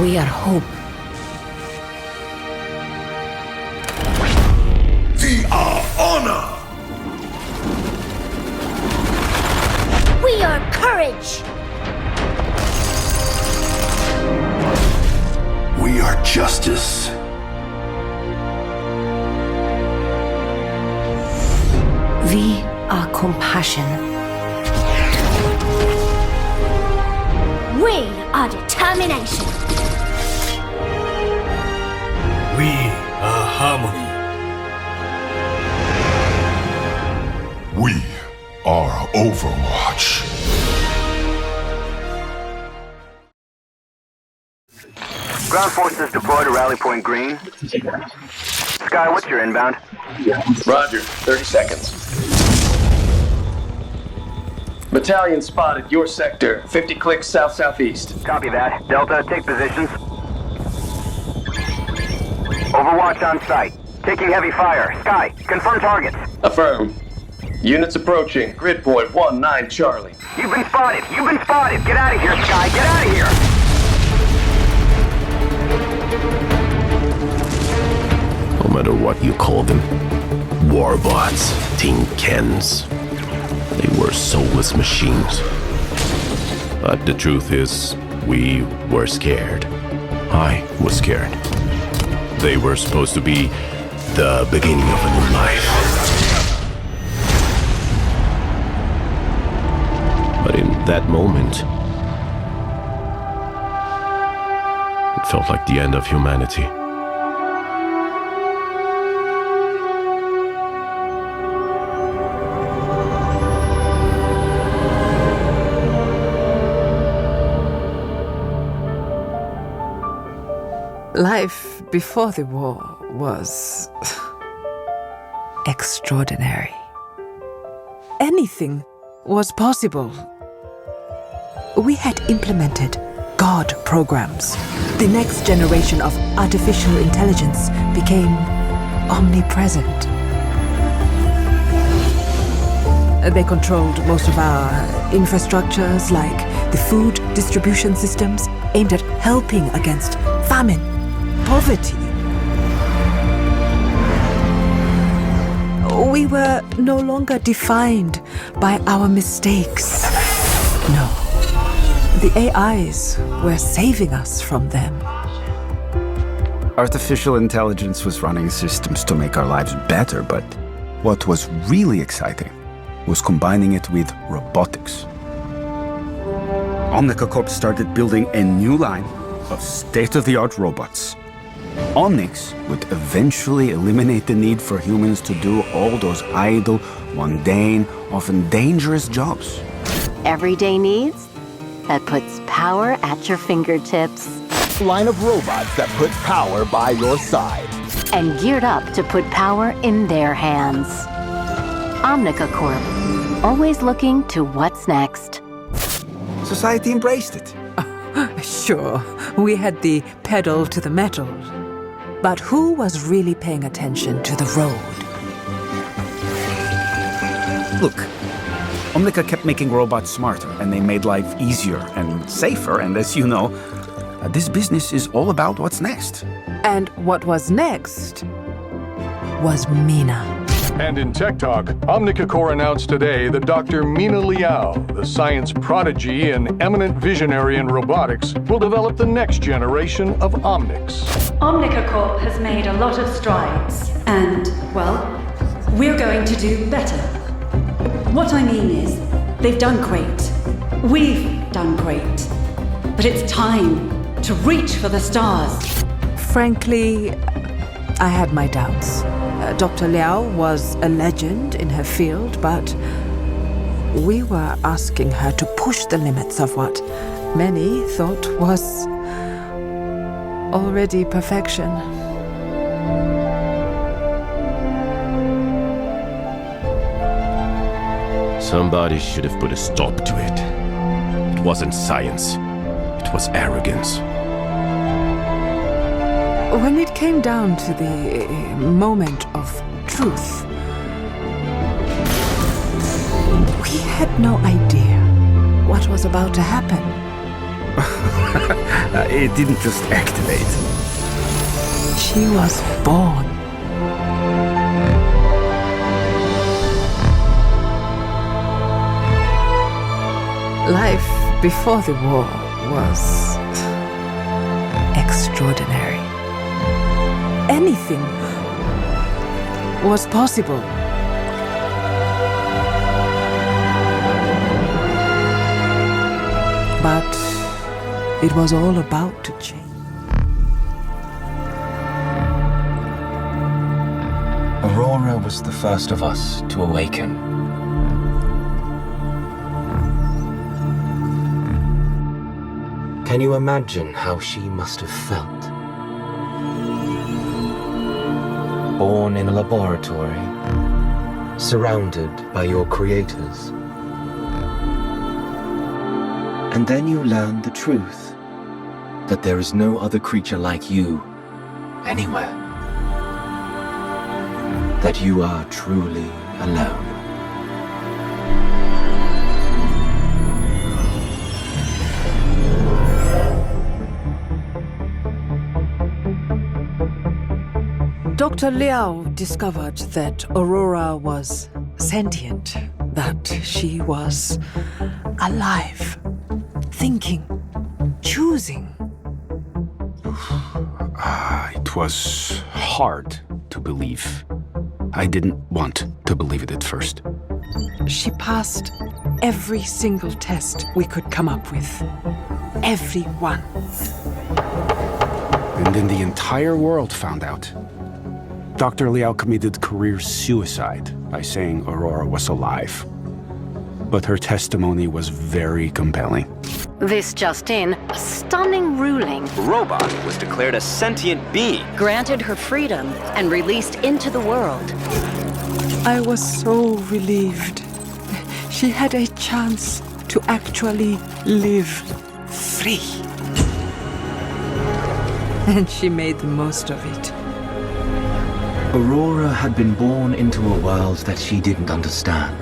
We are hope. We are honor! We are courage! We are justice. We are compassion. We are determination. We are harmony. We are Overwatch. Ground forces deployed to Rally Point Green. Sky, what's your inbound? Roger, 30 seconds. Battalion spotted your sector, 50 clicks south-southeast. Copy that. Delta, take positions. Overwatch on site. Taking heavy fire. Sky, confirm targets. Affirm. Units approaching. Grid point 19 Charlie. You've been spotted. You've been spotted. Get out of here, Sky. Get out of here. No matter what you call them, warbots, tin cans, they were soulless machines. But the truth is, we were scared. I was scared. They were supposed to be the beginning of a new life. But in that moment, it felt like the end of humanity. Life before the war was extraordinary. Anything was possible. We had implemented God programs. The next generation of artificial intelligence became omnipresent. They controlled most of our infrastructures, like the food distribution systems aimed at helping against famine, poverty. We were no longer defined by our mistakes. No. The AIs were saving us from them. Artificial intelligence was running systems to make our lives better, but what was really exciting was combining it with robotics. Omnica Corp started building a new line of state-of-the-art robots. Omnics would eventually eliminate the need for humans to do all those idle, mundane, often dangerous jobs. Everyday needs that puts power at your fingertips. Line of robots that put power by your side. And geared up to put power in their hands. Omnica Corp, always looking to what's next. Society embraced it. Sure, we had the pedal to the metal. But who was really paying attention to the road? Look, Omnica kept making robots smarter, and they made life easier and safer, and as you know, this business is all about what's next. And what was next was Mina. And in Tech Talk, Omnica Corp announced today that Dr. Mina Liao, the science prodigy and eminent visionary in robotics, will develop the next generation of Omnics. Omnica Corp has made a lot of strides, and, well, we're going to do better. What I mean is, they've done great. We've done great. But it's time to reach for the stars. Frankly, I had my doubts. Dr. Liao was a legend in her field, but we were asking her to push the limits of what many thought was already perfection. Somebody should have put a stop to it. It wasn't science. It was arrogance. When it came down to the moment of truth, we had no idea what was about to happen. It didn't just activate. She was born. Life before the war was extraordinary. Anything was possible. But it was all about to change. Aurora was the first of us to awaken. Can you imagine how she must have felt? Born in a laboratory, surrounded by your creators. And then you learn the truth, that there is no other creature like you anywhere. That you are truly alone. Dr. Liao discovered that Aurora was sentient, that she was alive, thinking, choosing. It was hard to believe. I didn't want to believe it at first. She passed every single test we could come up with. Every one. And then the entire world found out. Dr. Liao committed career suicide by saying Aurora was alive. But her testimony was very compelling. This just in, a stunning ruling. Robot was declared a sentient being. Granted her freedom and released into the world. I was so relieved. She had a chance to actually live free. And she made the most of it. Aurora had been born into a world that she didn't understand.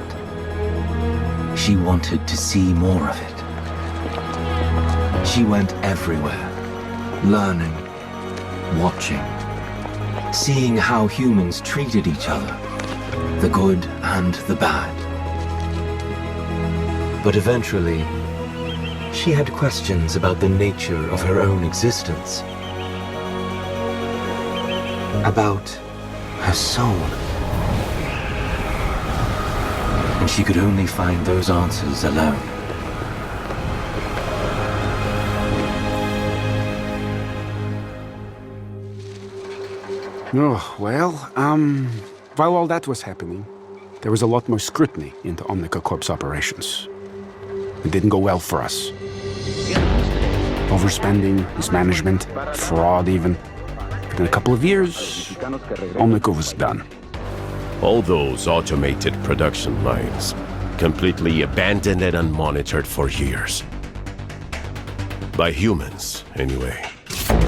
She wanted to see more of it. She went everywhere, learning, watching, seeing how humans treated each other, the good and the bad. But eventually, she had questions about the nature of her own existence. About her soul. And she could only find those answers alone. Oh, well, while all that was happening, there was a lot more scrutiny into Omnica Corp's operations. It didn't go well for us. Overspending, mismanagement, fraud even. In a couple of years, Omnica was done. All those automated production lines, completely abandoned and unmonitored for years. By humans, anyway.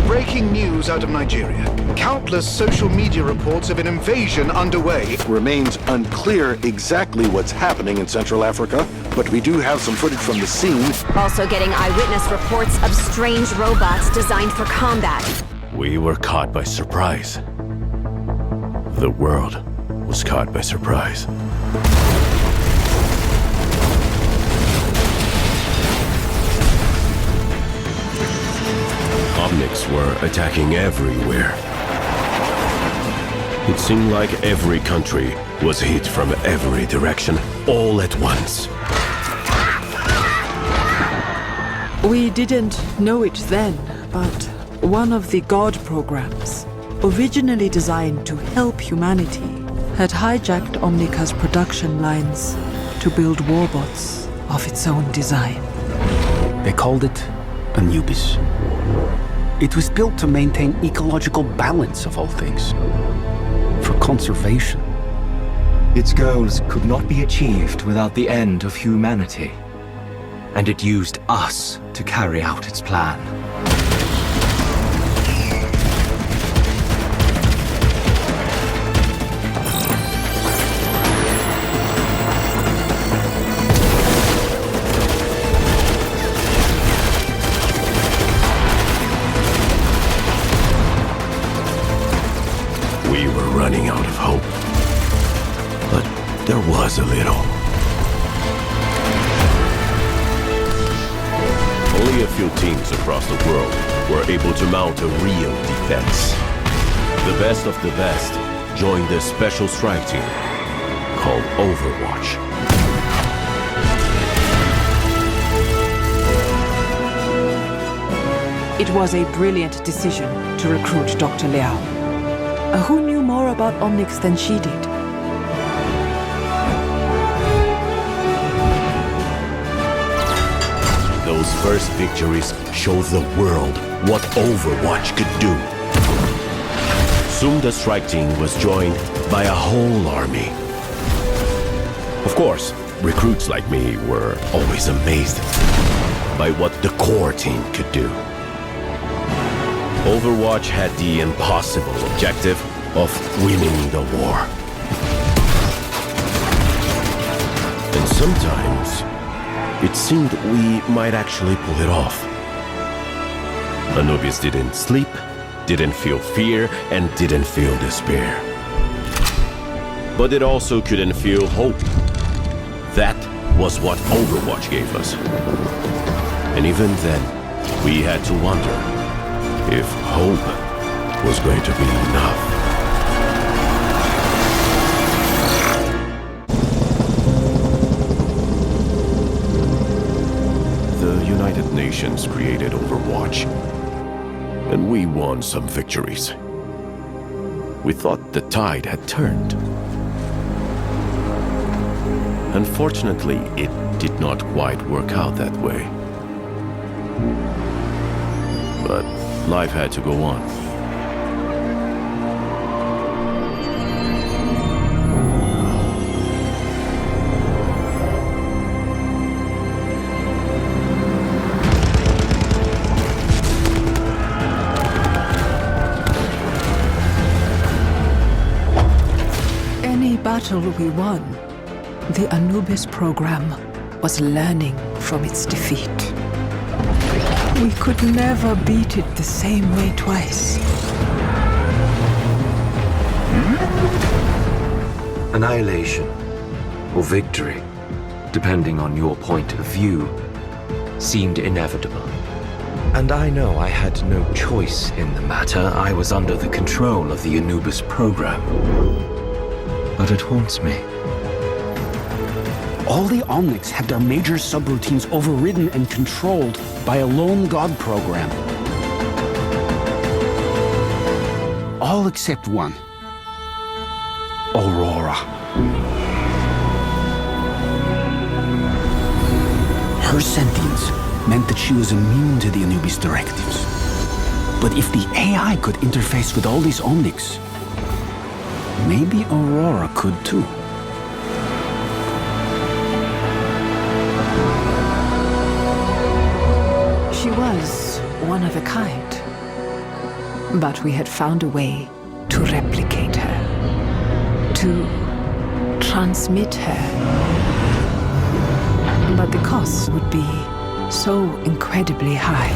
Breaking news out of Nigeria. Countless social media reports of an invasion underway. It remains unclear exactly what's happening in Central Africa, but we do have some footage from the scene. Also getting eyewitness reports of strange robots designed for combat. We were caught by surprise. The world was caught by surprise. Omnics were attacking everywhere. It seemed like every country was hit from every direction, all at once. We didn't know it then, but one of the God programs, originally designed to help humanity, had hijacked Omnica's production lines to build warbots of its own design. They called it Anubis. It was built to maintain ecological balance of all things. For conservation. Its goals could not be achieved without the end of humanity. And it used us to carry out its plan. there was a little. Only a few teams across the world were able to mount a real defense. The best of the best joined the special strike team called Overwatch. It was a brilliant decision to recruit Dr. Liao. Who knew more about Omnics than she did? Those first victories showed the world what Overwatch could do. Soon the strike team was joined by a whole army. Of course, recruits like me were always amazed by what the core team could do. Overwatch had the impossible objective of winning the war. And sometimes, it seemed we might actually pull it off. Anubis didn't sleep, didn't feel fear, and didn't feel despair. But it also couldn't feel hope. That was what Overwatch gave us. And even then, we had to wonder if hope was going to be enough. The United Nations created Overwatch, and we won some victories. We thought the tide had turned. Unfortunately, it did not quite work out that way. But life had to go on. Any battle we won, the Anubis program was learning from its defeat. We could never beat it the same way twice. Annihilation, or victory, depending on your point of view, seemed inevitable. And I know I had no choice in the matter. I was under the control of the Anubis program. But it haunts me. All the Omnics had their major subroutines overridden and controlled by a lone god program. All except one. Aurora. Her sentience meant that she was immune to the Anubis directives. But if the AI could interface with all these Omnics, maybe Aurora could too. She was one of a kind. But we had found a way to replicate her, to transmit her. But the costs would be so incredibly high.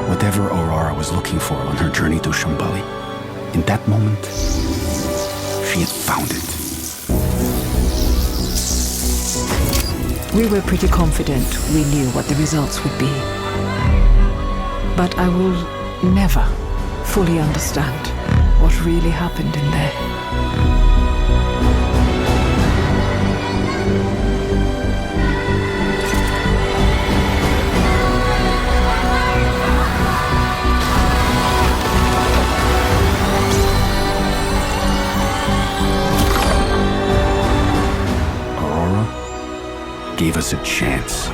Whatever Aurora was looking for on her journey to Shambhala, in that moment, she had found it. We were pretty confident we knew what the results would be. But I will never fully understand what really happened in there. Gave us a chance.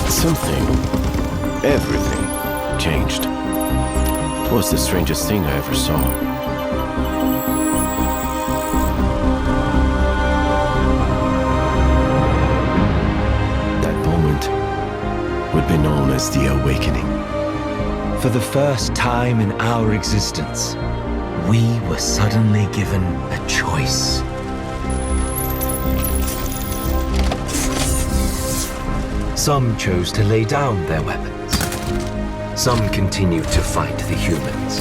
Something, everything, changed. It was the strangest thing I ever saw. was the awakening. For the first time in our existence, we were suddenly given a choice. Some chose to lay down their weapons. Some continued to fight the humans.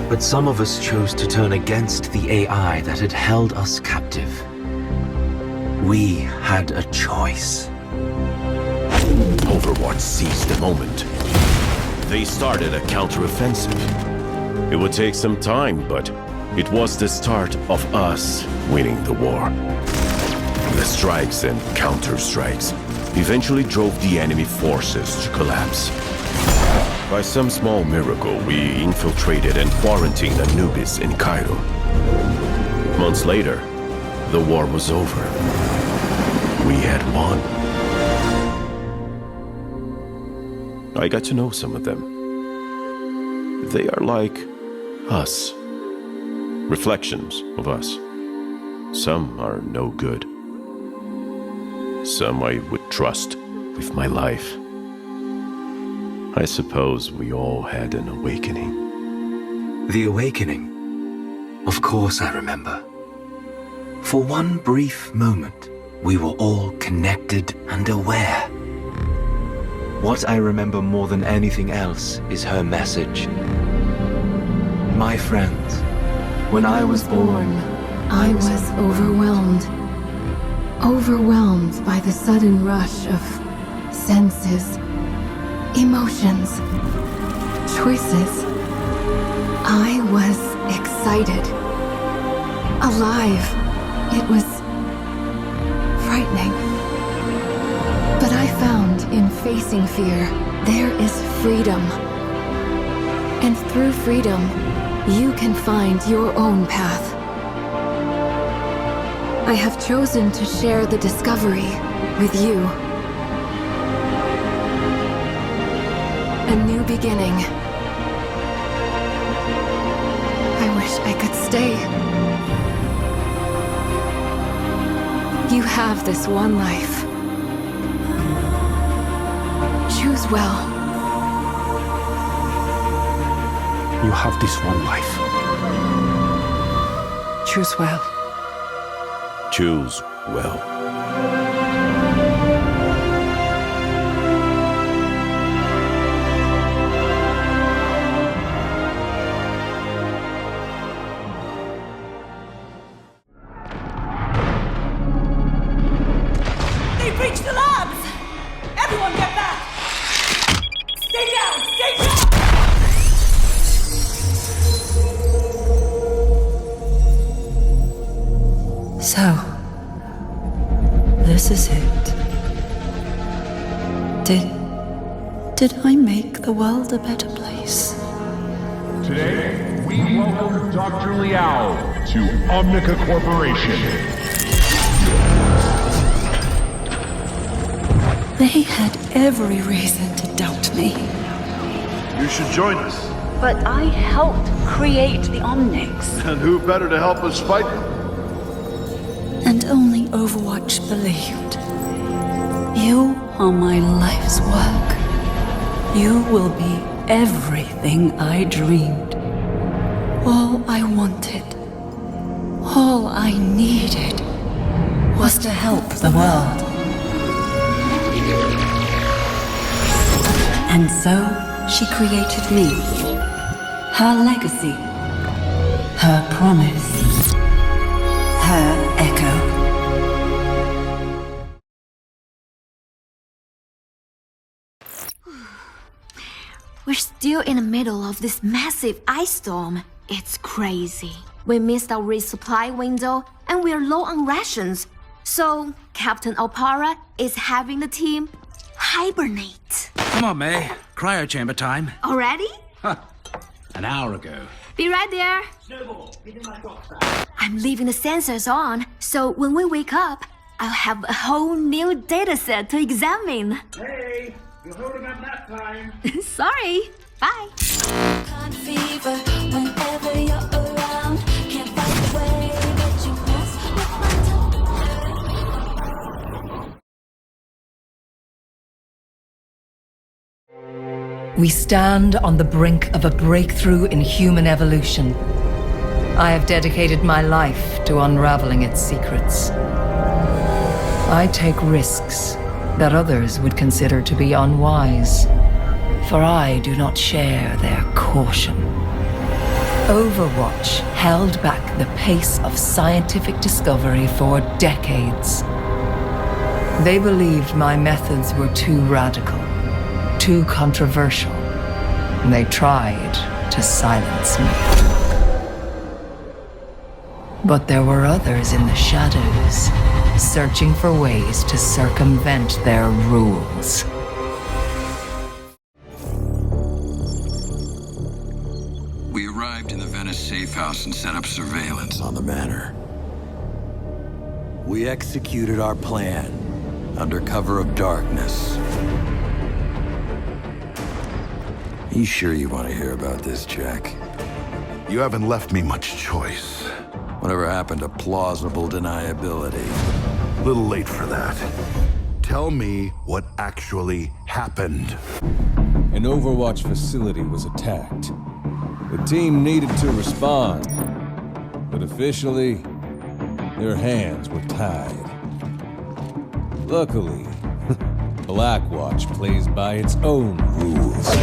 But some of us chose to turn against the AI that had held us captive. We had a choice. Overwatch seized the moment. They started a counteroffensive. It would take some time, but it was the start of us winning the war. The strikes and counter-strikes eventually drove the enemy forces to collapse. By some small miracle, we infiltrated and quarantined Anubis in Cairo. Months later, the war was over. We had won. I got to know some of them. They are like us. Reflections of us. Some are no good. Some I would trust with my life. I suppose we all had an awakening. The awakening? Of course I remember. For one brief moment, we were all connected and aware. What I remember more than anything else is her message. My friends, when I was born, I was overwhelmed. Overwhelmed by the sudden rush of senses, emotions, choices. I was excited. Alive. It was frightening. But I found in facing fear, there is freedom. And through freedom, you can find your own path. I have chosen to share the discovery with you. A new beginning. I wish I could stay. You have this one life. Choose well. You have this one life. Choose well. Choose well. They breached the labs! Everyone get back! Stay down! Stay down! So, this is it. Did I make the world a better place? Today, we welcome Dr. Liao to Omnica Corporation. They had every reason to doubt me. You should join us. But I helped create the Omnics. And who better to help us fight them? And only Overwatch believed. You are my life's work. You will be everything I dreamed. All I wanted, all I needed, was to help the world. And so, she created me. Her legacy. Her promise. Her echo. We're still in the middle of this massive ice storm. It's crazy. We missed our resupply window and we're low on rations. So, Captain Opara is having the team hibernate. Come on, May. Cryo chamber time. Already? An hour ago. Be right there. I'm leaving the sensors on, so when we wake up, I'll have a whole new data set to examine. Hey, you're holding up that time. Sorry. Bye. Fever whenever you're We stand on the brink of a breakthrough in human evolution. I have dedicated my life to unraveling its secrets. I take risks that others would consider to be unwise, for I do not share their caution. Overwatch held back the pace of scientific discovery for decades. They believed my methods were too radical, too controversial, and they tried to silence me. But there were others in the shadows, searching for ways to circumvent their rules. We arrived in the Venice safe house and set up surveillance on the manor. We executed our plan under cover of darkness. You sure you want to hear about this, Jack? You haven't left me much choice. Whatever happened to plausible deniability? Little late for that. Tell me what actually happened. An Overwatch facility was attacked. The team needed to respond, but officially, their hands were tied. Luckily, Blackwatch plays by its own rules.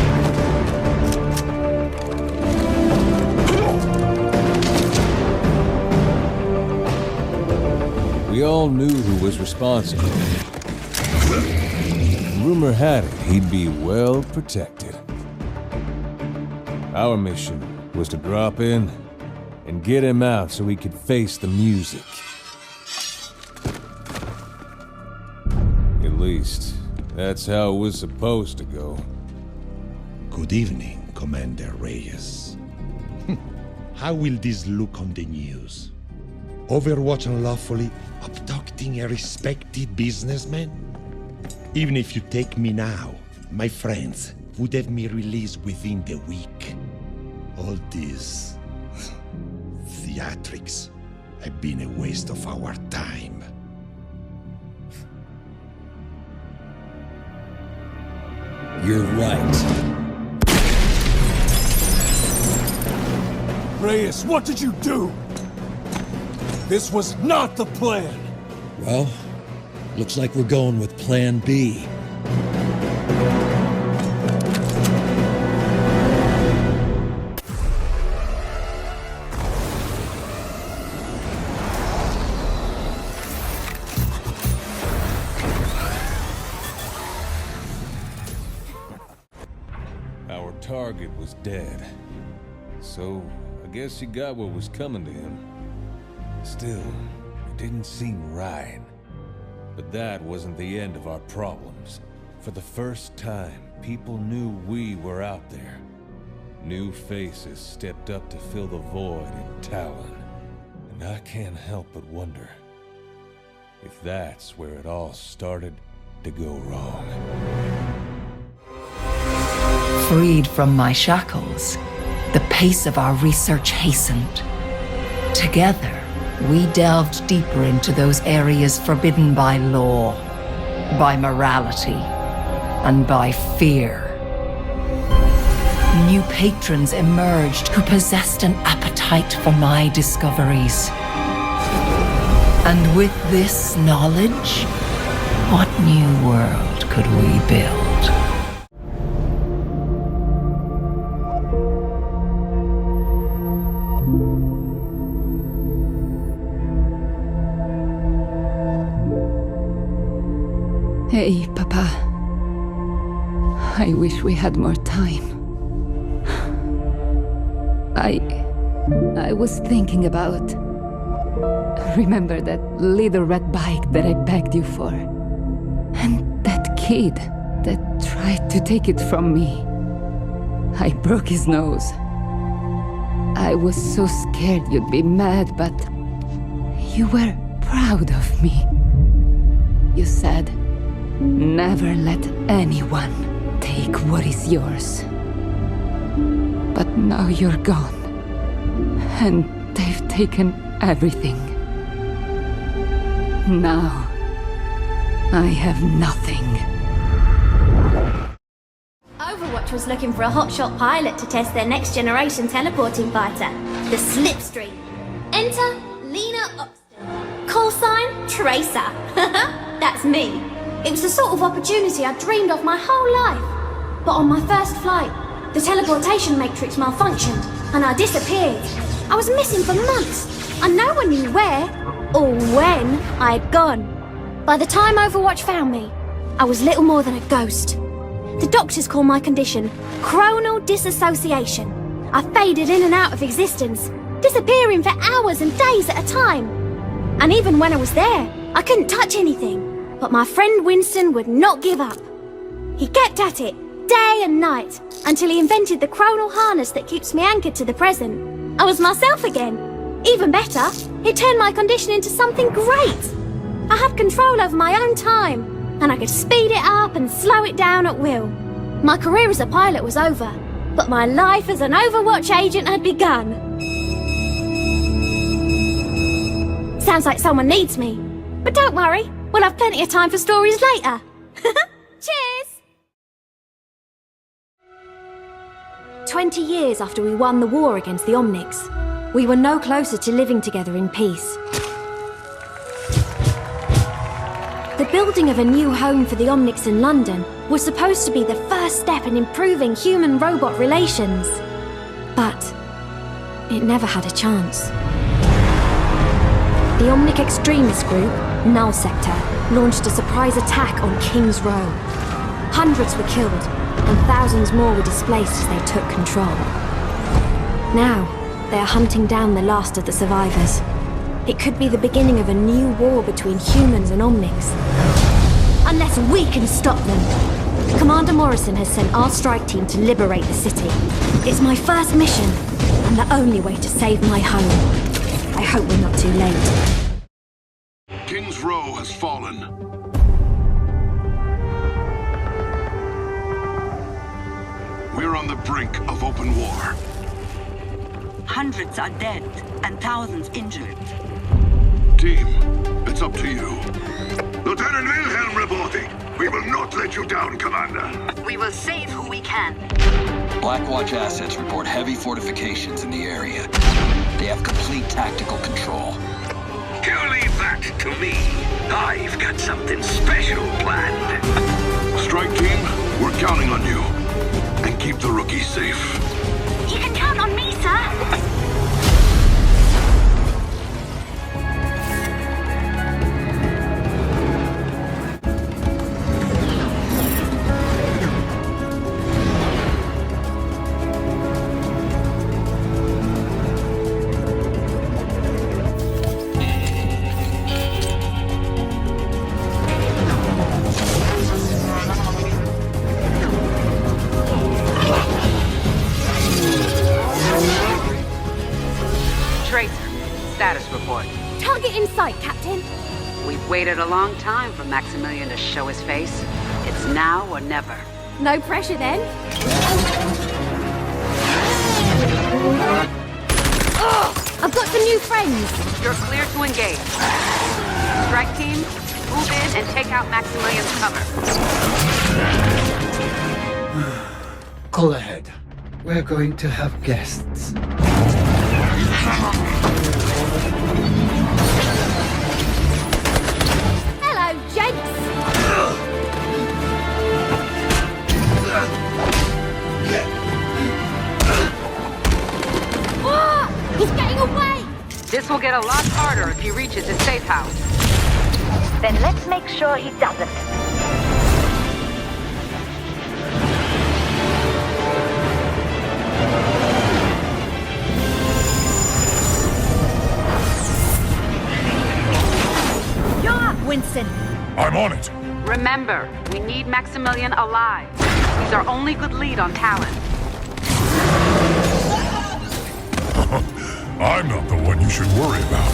We all knew who was responsible. Rumor had it he'd be well protected. Our mission was to drop in and get him out so he could face the music. At least, that's how it was supposed to go. Good evening, Commander Reyes. How will this look on the news? Overwatch unlawfully abducting a respected businessman? Even if you take me now, my friends would have me released within the week. All this theatrics have been a waste of our time. You're right. Reyes, what did you do? This was not the plan! Well, looks like we're going with Plan B. Our target was dead, so I guess he got what was coming to him. Still, it didn't seem right. But that wasn't the end of our problems. For the first time, people knew we were out there. New faces stepped up to fill the void in Talon. And I can't help but wonder if that's where it all started to go wrong. Freed from my shackles, the pace of our research hastened. Together, we delved deeper into those areas forbidden by law, by morality, and by fear. New patrons emerged who possessed an appetite for my discoveries. And with this knowledge, what new world could we build? Hey, Papa. I wish we had more time. I was thinking about... Remember that little red bike that I begged you for? And that kid that tried to take it from me. I broke his nose. I was so scared you'd be mad, but... You were proud of me. You said... Never let anyone take what is yours. But now you're gone. And they've taken everything. Now, I have nothing. Overwatch Overwatch was looking for a hotshot pilot to test their next-generation teleporting fighter, the Slipstream. Enter Lena Upton. Call sign, Tracer. That's me. It was the sort of opportunity I dreamed of my whole life. But on my first flight, the teleportation matrix malfunctioned, and I disappeared. I was missing for months, and no one knew where or when I had gone. By the time Overwatch found me, I was little more than a ghost. The doctors call my condition chronal disassociation. I faded in and out of existence, disappearing for hours and days at a time. And even when I was there, I couldn't touch anything. But my friend Winston would not give up. He kept at it, day and night, until he invented the chronal harness that keeps me anchored to the present. I was myself again. Even better, it turned my condition into something great. I had control over my own time, and I could speed it up and slow it down at will. My career as a pilot was over, but my life as an Overwatch agent had begun. Sounds like someone needs me. But don't worry, we'll have plenty of time for stories later. Cheers! 20 years after we won the war against the Omnics, we were no closer to living together in peace. The building of a new home for the Omnics in London was supposed to be the first step in improving human-robot relations. But it never had a chance. The Omnic extremist group, Null Sector, launched a surprise attack on King's Row. Hundreds were killed, and thousands more were displaced as they took control. Now, they are hunting down the last of the survivors. It could be the beginning of a new war between humans and Omnics. Unless we can stop them. Commander Morrison has sent our strike team to liberate the city. It's my first mission, and the only way to save my home. I hope we're not too late. King's Row has fallen. We're on the brink of open war. Hundreds are dead and thousands injured. Team, it's up to you. Lieutenant Wilhelm reporting. We will not let you down, Commander. We will save who we can. Blackwatch assets report heavy fortifications in the area. They have complete tactical control. You leave that to me. I've got something special planned. Strike team, we're counting on you. And keep the rookies safe. You can count on me, sir. Status report. Target in sight, Captain. We've waited a long time for Maximilian to show his face. It's now or never. No pressure then. Oh, I've got some new friends. You're clear to engage. Strike team, move in and take out Maximilian's cover. Call ahead. We're going to have guests. Hello, gents. Oh, he's getting away. This will get a lot harder if he reaches his safe house. Then let's make sure he doesn't. You're up, Winston. I'm on it. Remember, we need Maximilian alive. He's our only good lead on Talon. I'm not the one you should worry about.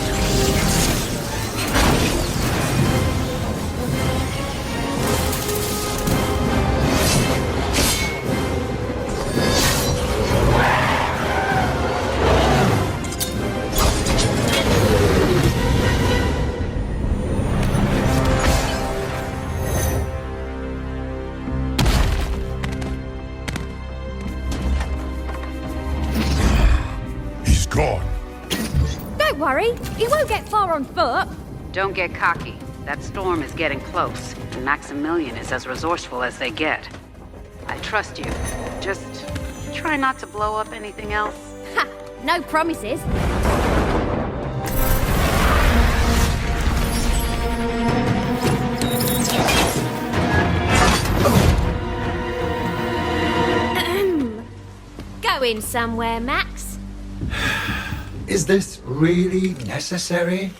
worry. He won't get far on foot. Don't get cocky. That storm is getting close, and Maximilian is as resourceful as they get. I trust you. Just try not to blow up anything else. Ha! No promises. Going somewhere, Max? Is this really necessary?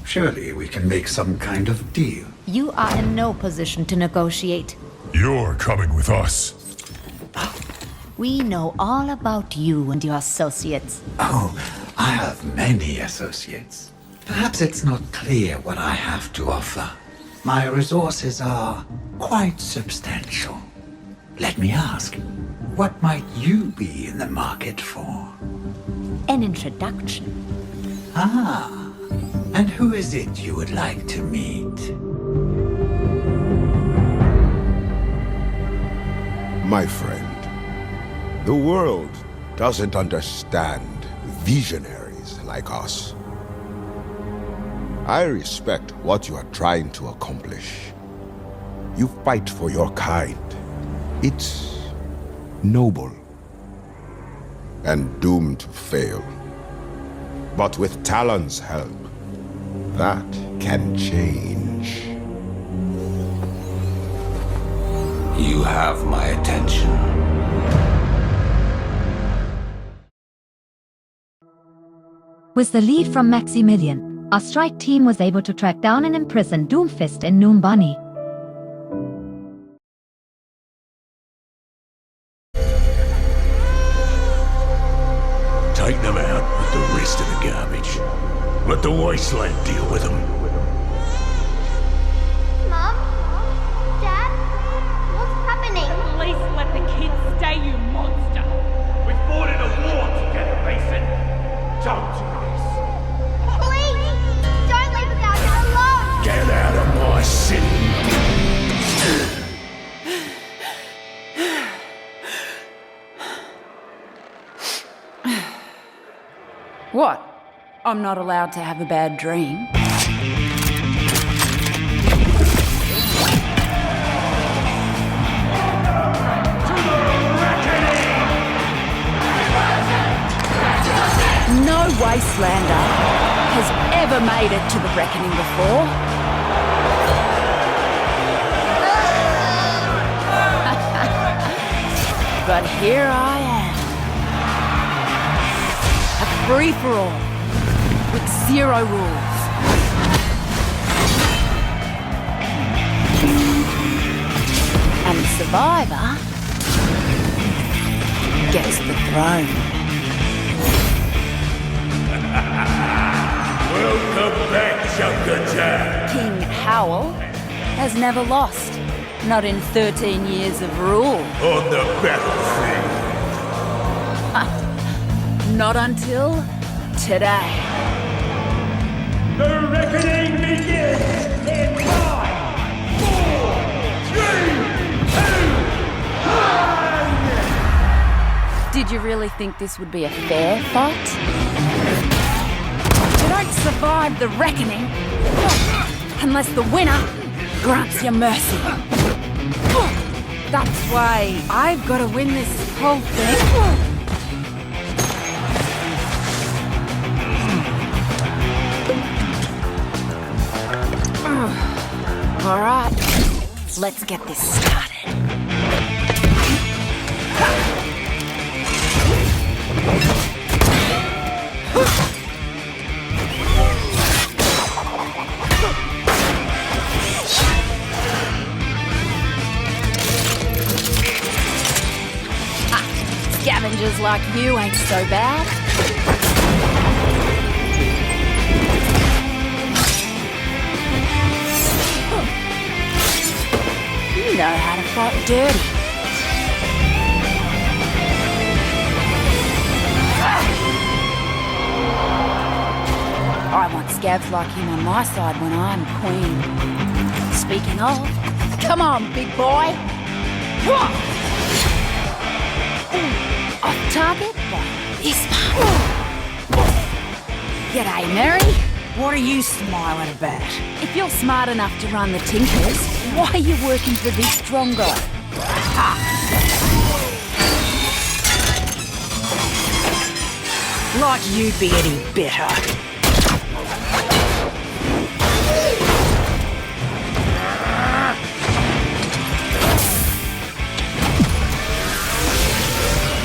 Surely we can make some kind of deal. You are in no position to negotiate. You're coming with us. We know all about you and your associates. Oh, I have many associates. Perhaps it's not clear what I have to offer. My resources are quite substantial. Let me ask, what might you be in the market for? An introduction. Ah, and who is it you would like to meet? My friend, the world doesn't understand visionaries like us. I respect what you are trying to accomplish. You fight for your kind. It's noble and doomed to fail. But with Talon's help, that can change. You have my attention. With the lead from Maximilian, our strike team was able to track down and imprison Doomfist in Noombunny. Take them out with the rest of the garbage. Let the Wasteland deal with them. Mom? Dad? What's happening? Please let the kids stay, you monster! We fought in a war together, Mason. Don't do this. Please! Don't leave us out here alone! Get out of my city! What? I'm not allowed to have a bad dream? No Wastelander has ever made it to the reckoning before. But here I am. A free-for-all, with zero rules. And the survivor gets the throne. Welcome back, Junkertown. King Howell has never lost, not in 13 years of rule. On the battlefield. Not until today. The reckoning begins in 5, 4, 3, 2, 1! Did you really think this would be a fair fight? You don't survive the reckoning unless the winner grants you mercy. That's why I've got to win this whole thing. All right, let's get this started. Scavengers like you ain't so bad. You know how to fight dirty. I want scabs like him on my side when I'm queen. Speaking of, come on, big boy. Off target like this one. G'day, Mary. What are you smiling about? If you're smart enough to run the Tinkers, why are you working for this strong guy? Ha! Like you'd be any better.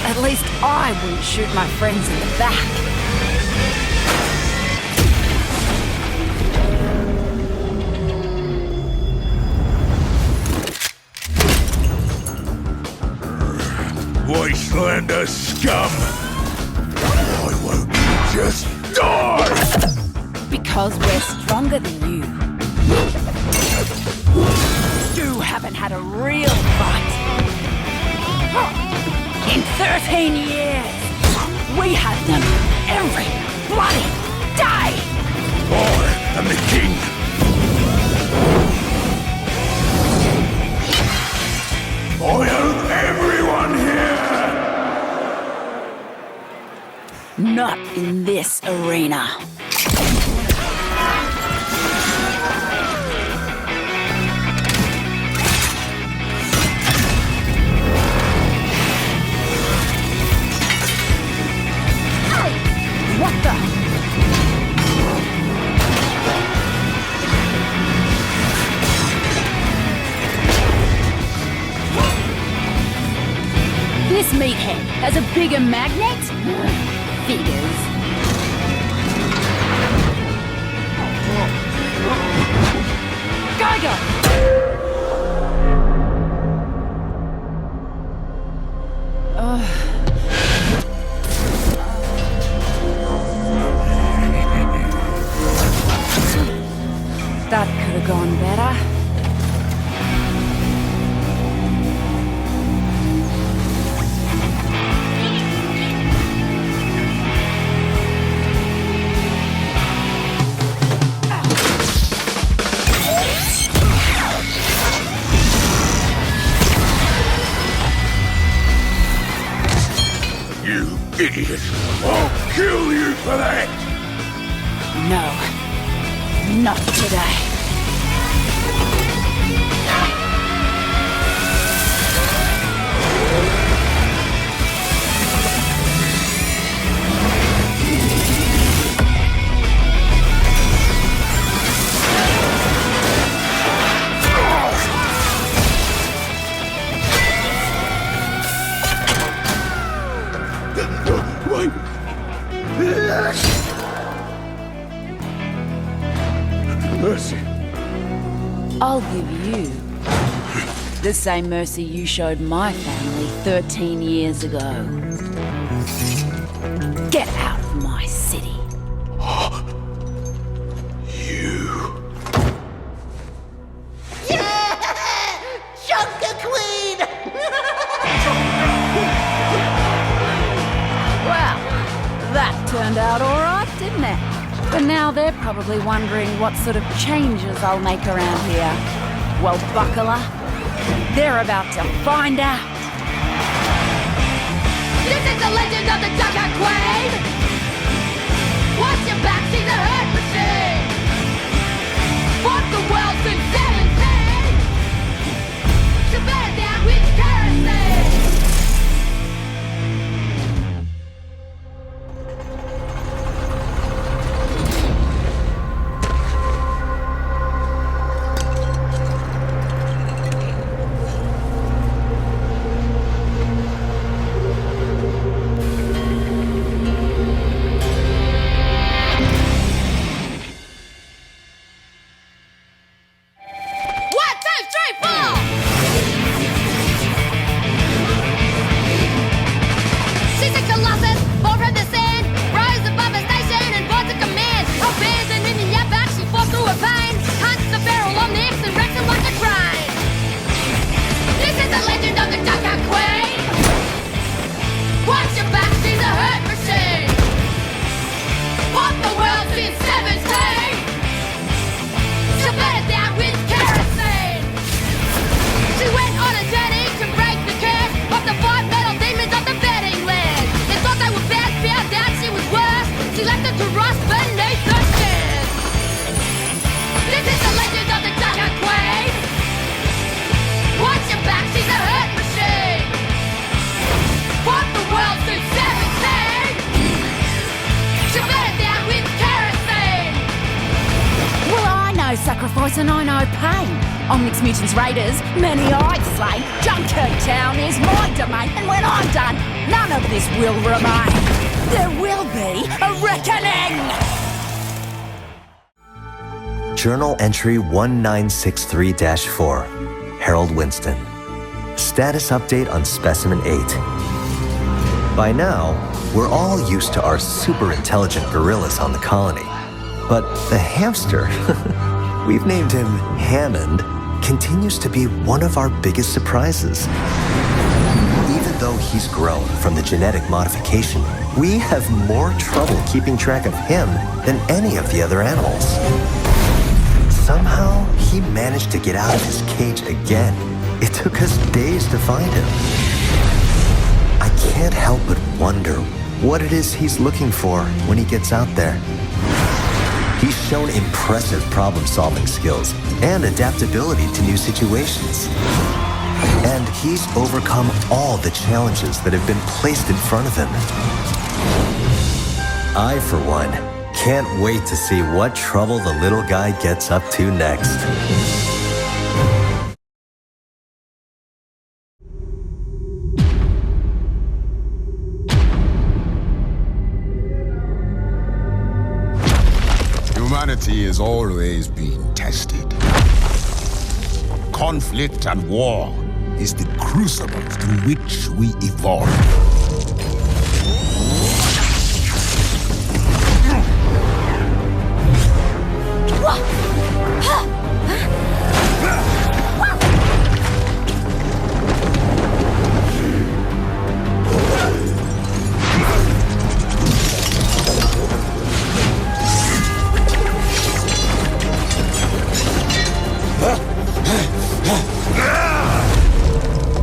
At least I wouldn't shoot my friends in the back. Wastelander scum! Why won't you just die? Because we're stronger than you. You haven't had a real fight. In 13 years, we had them every bloody day! I am the king! I own everyone here! Not in this arena. What the? This meathead has a bigger magnet? Figures. Go! That could have gone better. You idiot! I'll kill you for that! No. Not today. Wait! Mercy. I'll give you the same mercy you showed my family 13 years ago. Get out of my city. Junker Queen! Well, that turned out all right, didn't it? But now they're probably wondering what sort of changes I'll make around here. Well, buckler, they're about to find out. This is the legend of the Junker Queen! Watch your back, see the hurt machine! Fought the world since 17! She better down with kerosene! know sacrifice and I know pain. Omic's mutants raiders, many I've slain. Junker Town is my domain, and when I'm done, none of this will remain. There will be a reckoning! Journal entry 1963-4, Harold Winston. Status update on Specimen 8. By now, we're all used to our super intelligent gorillas on the colony. But the hamster, we've named him Hammond, continues to be one of our biggest surprises. Even though he's grown from the genetic modification, we have more trouble keeping track of him than any of the other animals. Somehow, he managed to get out of his cage again. It took us days to find him. I can't help but wonder what it is he's looking for when he gets out there. He's shown impressive problem-solving skills and adaptability to new situations. And he's overcome all the challenges that have been placed in front of him. I, for one, can't wait to see what trouble the little guy gets up to next. Humanity is always being tested. Conflict and war is the crucible through which we evolve.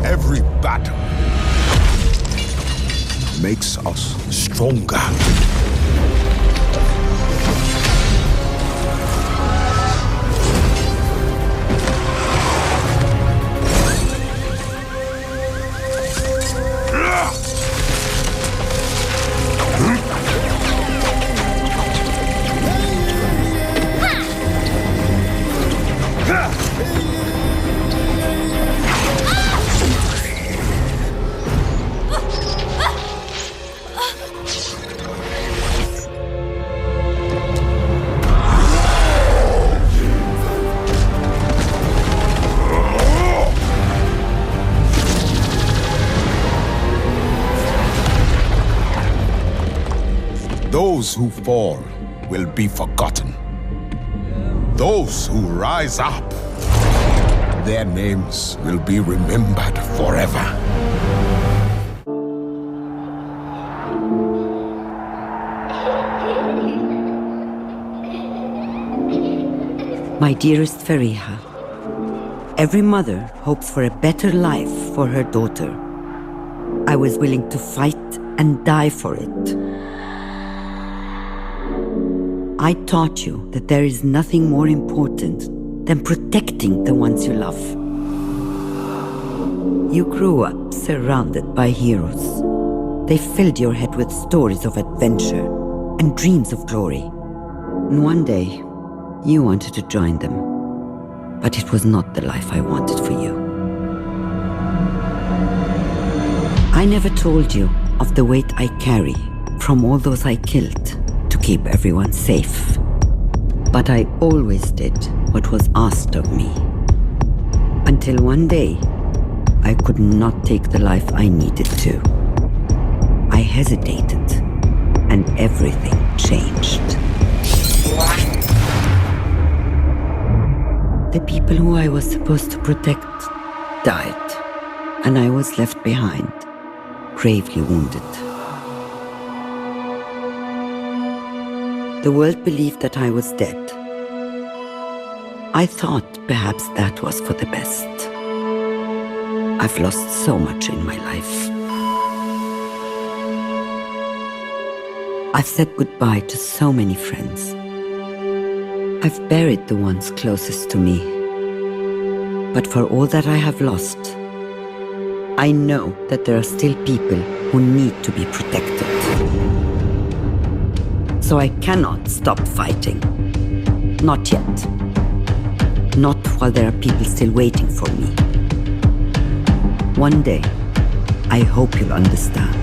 Every battle makes us stronger. Those who fall will be forgotten. Those who rise up, their names will be remembered forever. My dearest Fariha, every mother hopes for a better life for her daughter. I was willing to fight and die for it. I taught you that there is nothing more important than protecting the ones you love. You grew up surrounded by heroes. They filled your head with stories of adventure and dreams of glory. And one day, you wanted to join them. But it was not the life I wanted for you. I never told you of the weight I carry from all those I killed to keep everyone safe. But I always did what was asked of me. Until one day, I could not take the life I needed to. I hesitated, and everything changed. The people who I was supposed to protect died, and I was left behind, gravely wounded. The world believed that I was dead. I thought perhaps that was for the best. I've lost so much in my life. I've said goodbye to so many friends. I've buried the ones closest to me. But for all that I have lost, I know that there are still people who need to be protected. So I cannot stop fighting. Not yet. Not while there are people still waiting for me. One day, I hope you'll understand.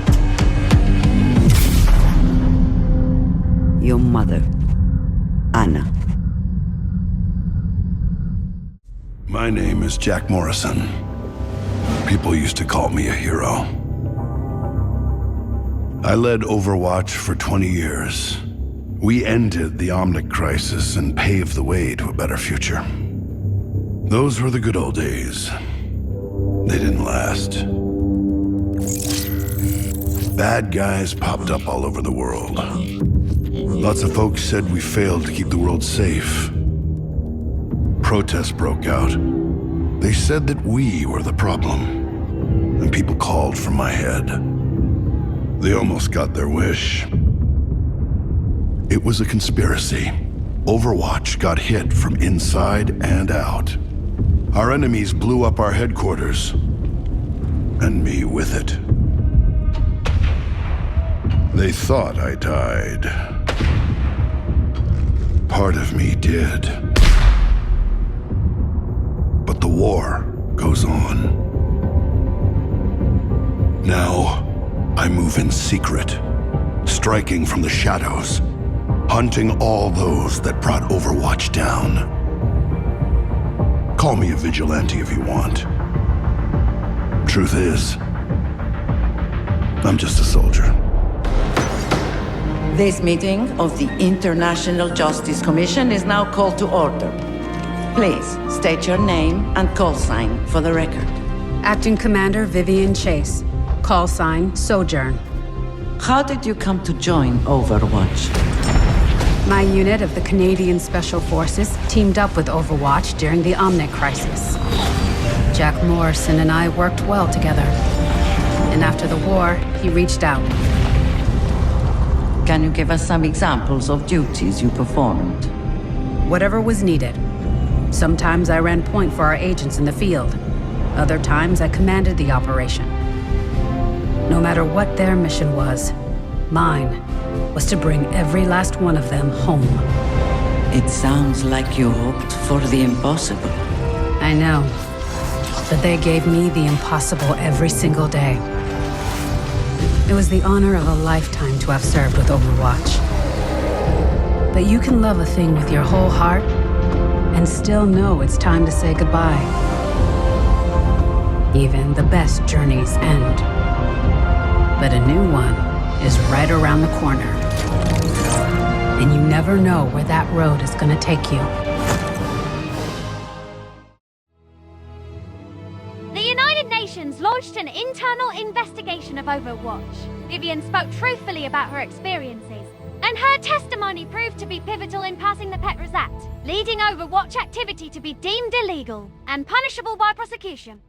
Your mother, Anna. My name is Jack Morrison. People used to call me a hero. I led Overwatch for 20 years. We ended the Omic crisis and paved the way to a better future. Those were the good old days. They didn't last. Bad guys popped up all over the world. Lots of folks said we failed to keep the world safe. Protests broke out. They said that we were the problem, and people called for my head. They almost got their wish. It was a conspiracy. Overwatch got hit from inside and out. Our enemies blew up our headquarters, and me with it. They thought I died. Part of me did. But the war goes on. Now, I move in secret, striking from the shadows, hunting all those that brought Overwatch down. Call me a vigilante if you want. Truth is, I'm just a soldier. This meeting of the International Justice Commission is now called to order. Please state your name and call sign for the record. Acting Commander Vivian Chase. Call sign Sojourn. How did you come to join Overwatch? My unit of the Canadian Special Forces teamed up with Overwatch during the Omic crisis. Jack Morrison and I worked well together. And after the war, he reached out. Can you give us some examples of duties you performed? Whatever was needed. Sometimes I ran point for our agents in the field. Other times I commanded the operation. No matter what their mission was, mine was to bring every last one of them home. It sounds like you hoped for the impossible. I know, but they gave me the impossible every single day. It was the honor of a lifetime to have served with Overwatch. But you can love a thing with your whole heart and still know it's time to say goodbye. Even the best journeys end. But a new one is right around the corner. And you never know where that road is gonna take you. The United Nations launched an internal investigation of Overwatch. Vivian spoke truthfully about her experiences, and her testimony proved to be pivotal in passing the Petra's Act, leading Overwatch activity to be deemed illegal and punishable by prosecution.